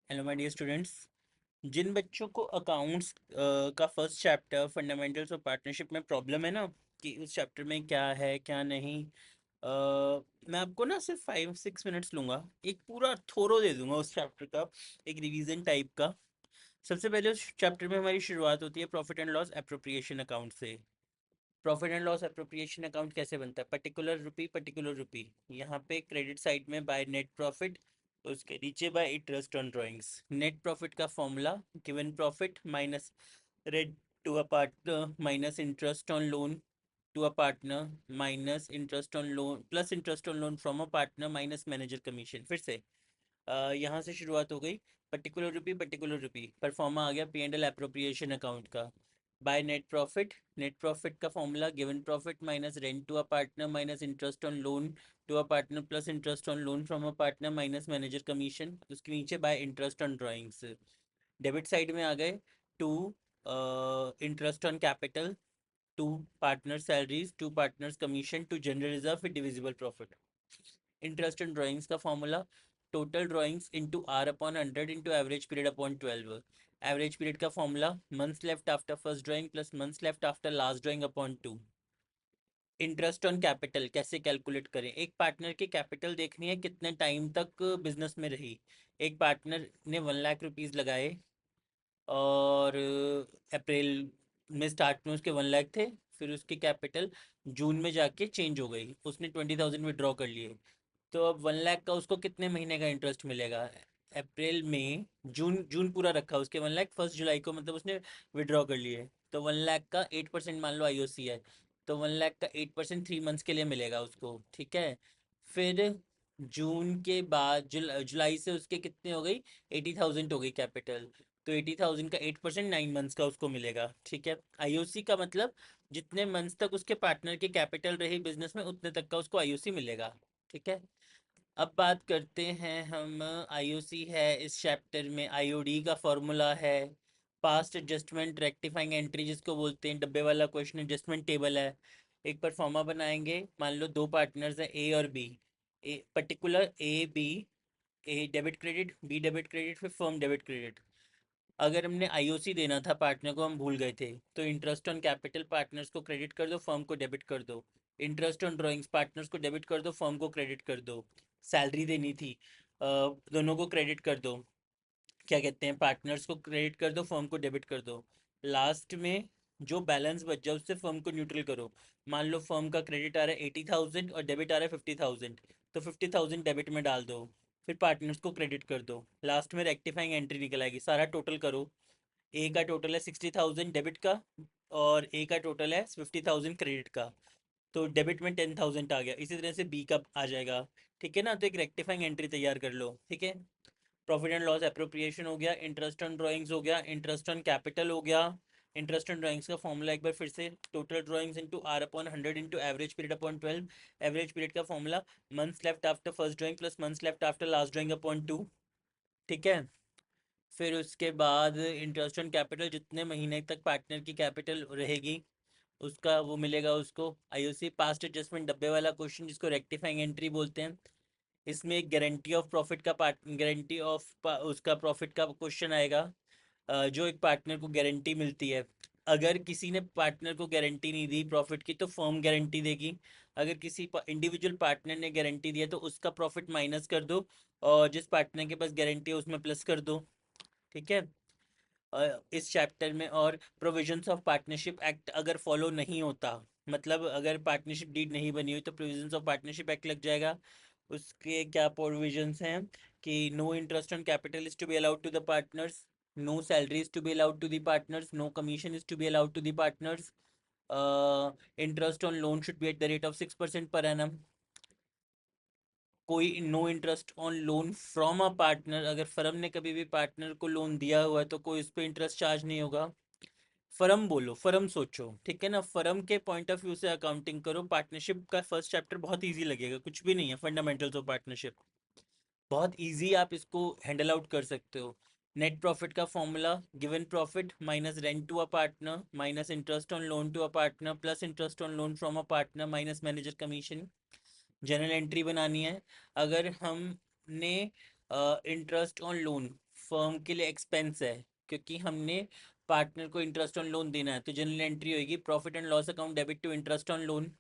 Hello my dear students. जिन बच्चों को अकाउंट्स का first chapter fundamentals of partnership में प्रॉब्लम है ना कि उस चैप्टर में क्या है क्या नहीं, मैं आपको ना सिर्फ 5-6 मिनट्स लूँगा, एक पूरा थोरो दे दूंगा उस चैप्टर का, एक रिवीजन टाइप का। सबसे पहले उस चैप्टर में हमारी शुरुआत होती है profit and loss appropriation account से। Profit and loss appropriation account कैसे बनता है? पर्टिकुलर रुपी, यहाँ पे क्रेडिट साइड में बाय नेट प्रॉफिट, उसके नीचे by interest on drawings. Net profit का formula given profit minus rent to a partner minus interest on loan to a partner minus interest on loan plus interest on loan from a partner minus manager commission. फिर से यहाँ से शुरुआत हो गई। Particular रुपी proforma आ गया P and L appropriation account का। बाय नेट प्रॉफिट का formula given profit minus rent to a partner minus interest on loan to a partner plus interest on loan from a partner minus manager commission, उसके नीचे by interest on drawings. Debit side में आ गए to interest on capital, to partner salaries, to partners commission, to general reserve, फिर divisible profit. Interest in drawings का formula total drawings into R upon 100 into average period upon 12। Average period का formula months left after first drawing plus months left after last drawing upon 2। Interest on capital कैसे calculate करें? एक partner की capital देखनी है कितने time तक business में रही। एक पार्टनर ने 1 लाख रुपीज़ लगाए और अप्रैल में स्टार्ट में उसके 1 लाख थे, फिर उसकी कैपिटल जून में जाके चेंज हो गई, उसने 20,000 विड्रॉ कर लिए। तो अब 1 लाख का उसको कितने महीने का इंटरेस्ट मिलेगा? अप्रैल में जून जून पूरा रखा उसके 1 लाख, 1 जुलाई को मतलब उसने विड्रॉ कर लिए। तो 1 लाख का 8% मान लो आईओसी है, तो 1 लाख का 8% 3 मंथ्स के लिए मिलेगा उसको, ठीक है। फिर जून के बाद जुलाई से उसके कितने हो गई? 80,000 हो गई कैपिटल। तो 80,000 का 8% 9 मंथ्स का उसको मिलेगा, ठीक है। आईओसी का मतलब जितने मंथ्स तक उसके पार्टनर की कैपिटल रही बिजनेस में उतने तक का उसको आईओसी मिलेगा, ठीक है। अब बात करते हैं हम, आईओसी है इस चैप्टर में, आईओडी का फॉर्मूला है पास्ट एडजस्टमेंट रेक्टिफाइंग एंट्री, जिसको बोलते हैं डब्बे वाला क्वेश्चन एडजस्टमेंट टेबल है। एक परफॉर्मा बनाएंगे, मान लो दो पार्टनर्स हैं ए और B. A particular A B, A debit credit, B debit credit, फिर फर्म डेबिट क्रेडिट। अगर हमने आईओसी देना था पार्टनर को, हम भूल गए थे, तो इंटरेस्ट ऑन कैपिटल पार्टनर्स को क्रेडिट कर दो, फर्म को डेबिट कर दो। इंटरेस्ट ऑन ड्राइंग्स पार्टनर्स को डेबिट कर दो, फर्म को क्रेडिट कर दो। सैलरी देनी थी, दोनों को क्रेडिट कर दो, क्या कहते हैं, पार्टनर्स को क्रेडिट कर दो, फर्म को डेबिट कर दो। लास्ट में जो बैलेंस बच जाए उससे फर्म को न्यूट्रल करो। मान लो फर्म का क्रेडिट आ रहा है 80,000 और डेबिट आ रहा है 50,000, तो 50,000 डेबिट में डाल दो, फिर पार्टनर्स को क्रेडिट कर दो। लास्ट में रेक्टिफाइंग एंट्री निकल आएगी, सारा टोटल करो। ए का टोटल है 60,000 डेबिट का, और ए का टोटल है 50,000 क्रेडिट का। तो डेबिट में 10,000 आ गया, इसी तरह से बी का आ जाएगा, ठीक है ना। तो एक रेक्टिफाइंग एंट्री तैयार कर लो, ठीक है। प्रॉफिट एंड लॉस एप्रोप्रिएशन हो गया, इंटरेस्ट ऑन ड्राइंग्स हो गया, इंटरेस्ट ऑन कैपिटल हो गया। इंटरेस्ट ऑन ड्राइंग्स का फॉर्मूला एक बार फिर से, total drawings into R upon 100 into average period upon 12। Average period का formula months left after first drawing plus months left after last drawing upon 2, ठीक है। फिर उसके बाद इंटरेस्ट ऑन कैपिटल, जितने महीने तक पार्टनर की कैपिटल रहेगी उसका वो मिलेगा उसको। आईओसी पास्ट एडजस्टमेंट डब्बे वाला क्वेश्चन, जिसको रेक्टिफाइंग एंट्री बोलते हैं। इसमें एक गारंटी ऑफ प्रॉफिट का पार्ट, गारंटी ऑफ उसका प्रॉफिट का क्वेश्चन आएगा। जो एक पार्टनर को गारंटी मिलती है, अगर किसी ने पार्टनर को गारंटी नहीं दी प्रॉफिट की तो फर्म गारंटी देगी। अगर किसी इंडिविजुअल पार्टनर ने गारंटी दिया तो उसका प्रॉफिट माइनस कर दो, और जिस पार्टनर के पास गारंटी है उसमें प्लस कर दो, ठीक है। इस चैप्टर में और प्रोविजंस ऑफ पार्टनरशिप एक्ट अगर फॉलो नहीं होता, मतलब अगर पार्टनरशिप डीड नहीं बनी हुई तो प्रोविजंस ऑफ पार्टनरशिप एक्ट लग जाएगा। उसके क्या प्रोविजंस हैं कि no interest on capital is to be allowed to the partners, no salary is to be allowed to the partners, no commission is to be allowed to the partners, interest on loan should be at the rate of 6% per annum. कोई no interest on loan from a partner, अगर firm ने कभी भी partner को loan दिया हुआ है तो कोई उस पर इंटरेस्ट चार्ज नहीं होगा। फर्म बोलो, फर्म सोचो, ठीक है ना। फर्म के पॉइंट ऑफ व्यू से अकाउंटिंग करो। पार्टनरशिप का फर्स्ट चैप्टर बहुत इजी लगेगा, कुछ भी नहीं है, फंडामेंटल्स ऑफ पार्टनरशिप बहुत इजी, आप इसको हैंडल आउट कर सकते हो। नेट प्रॉफिट का formula given profit minus rent to a partner minus interest on loan to a partner plus interest on loan from a partner minus manager commission. General entry बनानी है, अगर हमने interest on loan firm के लिए expense है, क्योंकि हमने partner को इंटरेस्ट ऑन लोन देना है, तो जनरल एंट्री होगी profit and loss account debit to interest on loan.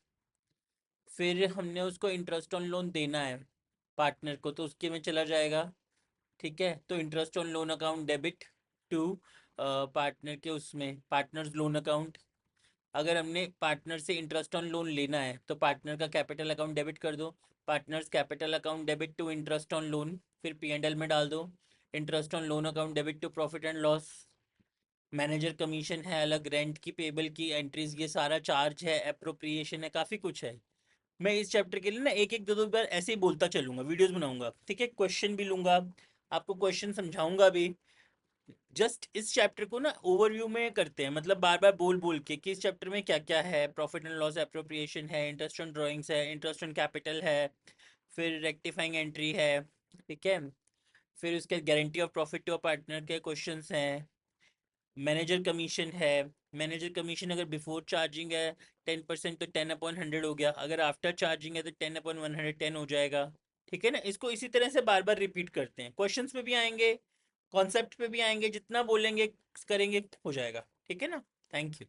फिर हमने उसको इंटरेस्ट ऑन लोन देना है पार्टनर को, तो उसके में चला जाएगा। ठीक है, तो interest on loan account debit to partner के उसमें पार्टनर्स लोन अकाउंट। अगर हमने पार्टनर से इंटरेस्ट ऑन लोन लेना है तो पार्टनर का कैपिटल अकाउंट डेबिट कर दो, partners capital account debit to interest on loan, फिर पी एंड एल में डाल दो। Interest on loan account debit to profit and loss. Manager commission है अलग, रेंट की पेबल की एंट्रीज, ये सारा चार्ज है, अप्रोप्रिएशन है, काफ़ी कुछ है। मैं इस चैप्टर के लिए ना एक एक दो दो बार ऐसे ही बोलता चलूंगा, वीडियोस बनाऊंगा, ठीक है, क्वेश्चन भी लूंगा, आपको क्वेश्चन समझाऊंगा भी। जस्ट इस चैप्टर को ना ओवरव्यू में करते हैं, मतलब बार बार बोल बोल के कि इस चैप्टर में क्या क्या है। प्रॉफिट एंड लॉस एप्रोप्रिएशन है, इंटरेस्ट ऑन ड्राइंग्स है, इंटरेस्ट ऑन कैपिटल है, फिर रेक्टिफाइंग एंट्री है, ठीक है, फिर उसके guarantee of profit to a partner के क्वेश्चंस हैं, मैनेजर कमीशन है। मैनेजर कमीशन अगर बिफोर चार्जिंग है 10% तो 10/100 हो गया, अगर आफ्टर चार्जिंग है तो 10/110 हो जाएगा। ठीक है ना, इसको इसी तरह से बार बार रिपीट करते हैं, क्वेश्चंस पे भी आएंगे, कॉन्सेप्ट पे भी आएंगे, जितना बोलेंगे करेंगे हो जाएगा। ठीक है ना, थैंक यू।